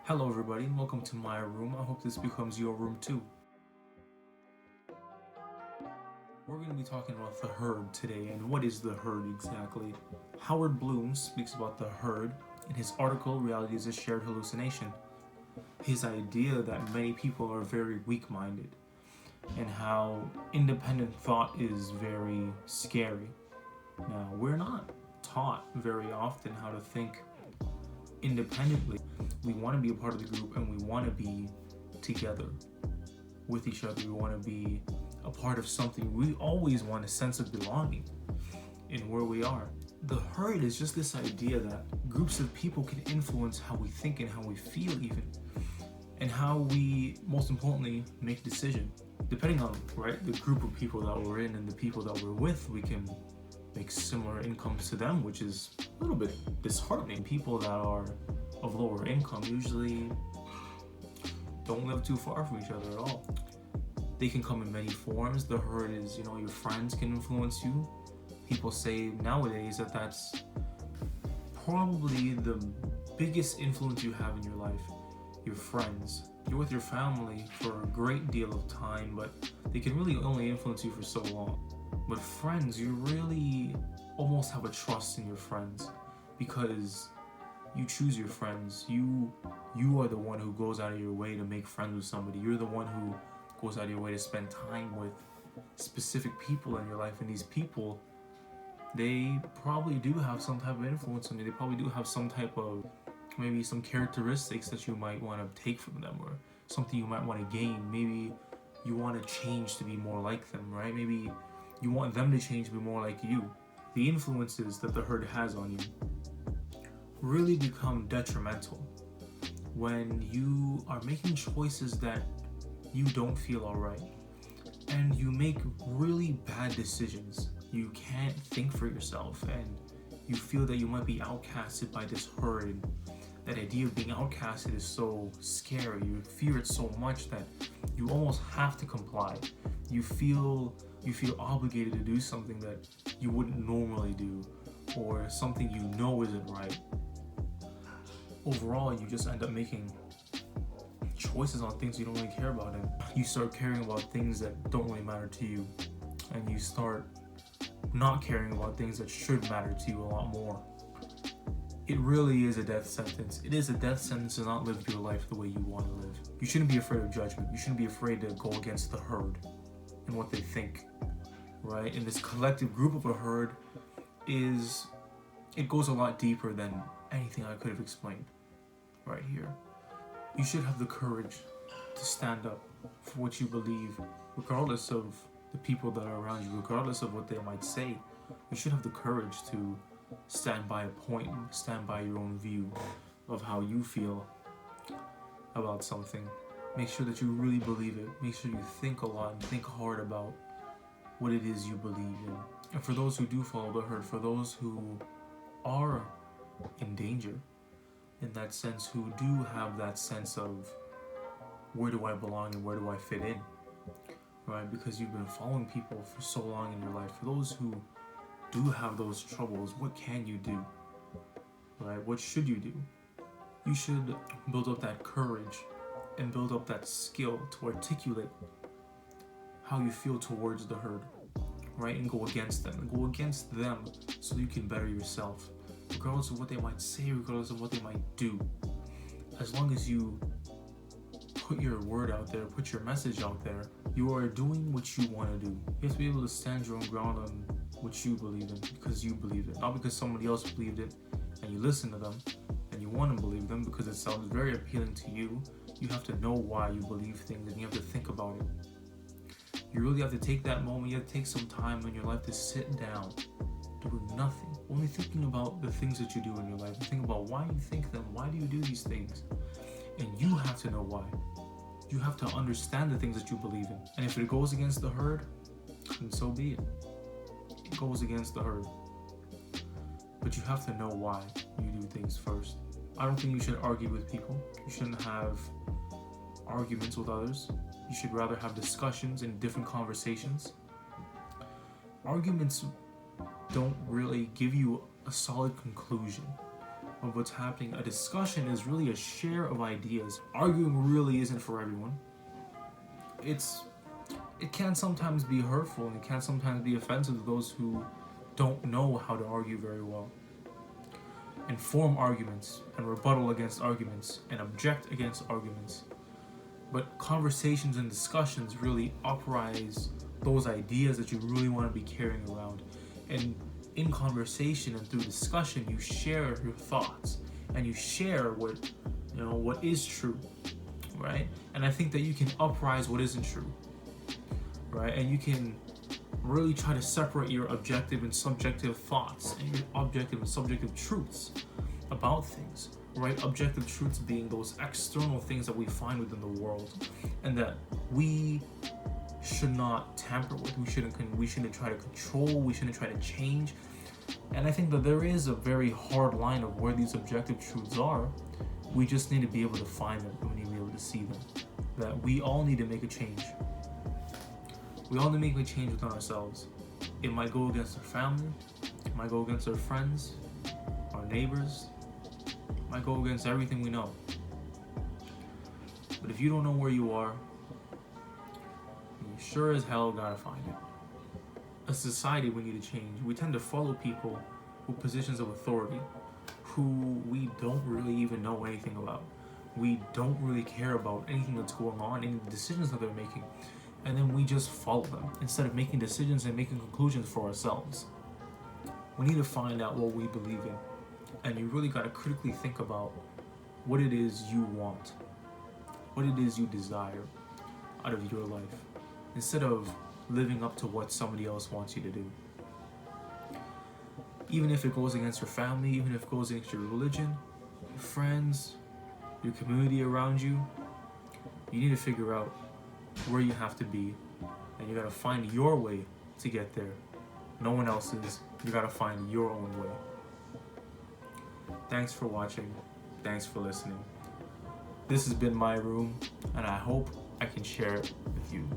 Hello, everybody, and welcome to my room. I hope this becomes your room too. We're going to be talking about the herd today, and what is the herd exactly? Howard Bloom speaks about the herd in his article, Reality is a Shared Hallucination. His idea that many people are very weak minded, and how independent thought is very scary. Now, we're not taught very often how to think independently. We want to be a part of the group and we want to be together with each other. We want to be a part of something. We always want a sense of belonging in where we are. The herd is just this idea that groups of people can influence how we think and how we feel, even, and how we, most importantly, make decisions. Depending on the group of people that we're in and the people that we're with, we can make similar incomes to them, which is a little bit disheartening. People that are of lower income usually don't live too far from each other at all. They can come in many forms. The herd is, your friends can influence you. People say nowadays that that's probably the biggest influence you have in your life. Your friends. You're with your family for a great deal of time, but they can really only influence you for so long. But friends, you really almost have a trust in your friends because you choose your friends. You are the one who goes out of your way to make friends with somebody. You're the one who goes out of your way to spend time with specific people in your life. And these people, they probably do have some type of influence on you. They probably do have some type of, maybe some characteristics that you might want to take from them, or something you might want to gain. Maybe you want to change to be more like them, right? Maybe you want them to change to be more like you. The influences that the herd has on you really become detrimental when you are making choices that you don't feel alright, and you make really bad decisions. You can't think for yourself, and you feel that you might be outcasted by this herd. And that idea of being outcasted is so scary. You fear it so much that you almost have to comply. You feel obligated to do something that you wouldn't normally do, or something you know isn't right. Overall, you just end up making choices on things you don't really care about, and you start caring about things that don't really matter to you, and you start not caring about things that should matter to you a lot more. It really is a death sentence. It is a death sentence to not live your life the way you want to live. You shouldn't be afraid of judgment. You shouldn't be afraid to go against the herd and what they think, right? And this collective group of a herd it goes a lot deeper than anything I could have explained right here. You should have the courage to stand up for what you believe, regardless of the people that are around you, regardless of what they might say. You should have the courage to stand by a point, stand by your own view of how you feel about something. Make sure that you really believe it. Make sure you think a lot and think hard about what it is you believe in. And for those who do follow the herd, for those who are in danger, in that sense, who do have that sense of where do I belong and where do I fit in, right? Because you've been following people for so long in your life. For those who do have those troubles, what can you do, right? What should you do? You should build up that courage and build up that skill to articulate how you feel towards the herd, right? And go against them, so you can better yourself, regardless of what they might say, regardless of what they might do. As long as you put your word out there, put your message out there, you are doing what you want to do. You have to be able to stand your own ground on what you believe in, because you believe it, not because somebody else believed it and you listen to them and you want to believe them because it sounds very appealing to you. You have to know why you believe things, and you have to think about it. You really have to take that moment. You have to take some time in your life to sit down, doing nothing, only thinking about the things that you do in your life, and think about why you think them, why do you do these things, and you have to know why. You have to understand the things that you believe in, and if it goes against the herd, then so be it. It goes against the herd, but you have to know why you do things first. I don't think you should argue with people. You shouldn't have arguments with others. You should rather have discussions and different conversations. Arguments don't really give you a solid conclusion. of what's happening. A discussion is really a share of ideas. Arguing really isn't for everyone. It can sometimes be hurtful, and it can sometimes be offensive to those who don't know how to argue very well. And form arguments, and rebuttal against arguments, and object against arguments. But conversations and discussions really uprise those ideas that you really want to be carrying around. And in conversation and through discussion, you share your thoughts, and you share what is true, right? And I think that you can uprise what isn't true, right? And you can really try to separate your objective and subjective thoughts and your objective and subjective truths about things, right? Objective truths being those external things that we find within the world, and that we should not tamper with. We shouldn't try to control. We shouldn't try to change. And I think that there is a very hard line of where these objective truths are. We just need to be able to find them, and we need to be able to see them. That we all need to make a change. We all need to make a change within ourselves. It might go against our family, it might go against our friends, our neighbors, it might go against everything we know. But if you don't know where you are, you sure as hell gotta find it. As a society, we need to change. We tend to follow people with positions of authority who we don't really even know anything about. We don't really care about anything that's going on, any decisions that they're making. And then we just follow them instead of making decisions and making conclusions for ourselves. We need to find out what we believe in. And you really got to critically think about what it is you want, what it is you desire out of your life, instead of living up to what somebody else wants you to do. Even if it goes against your family, even if it goes against your religion, your friends, your community around you, you need to figure out where you have to be, and you gotta find your way to get there. No one else's. You gotta find your own way. Thanks for watching. Thanks for listening. This has been my room, and I hope I can share it with you.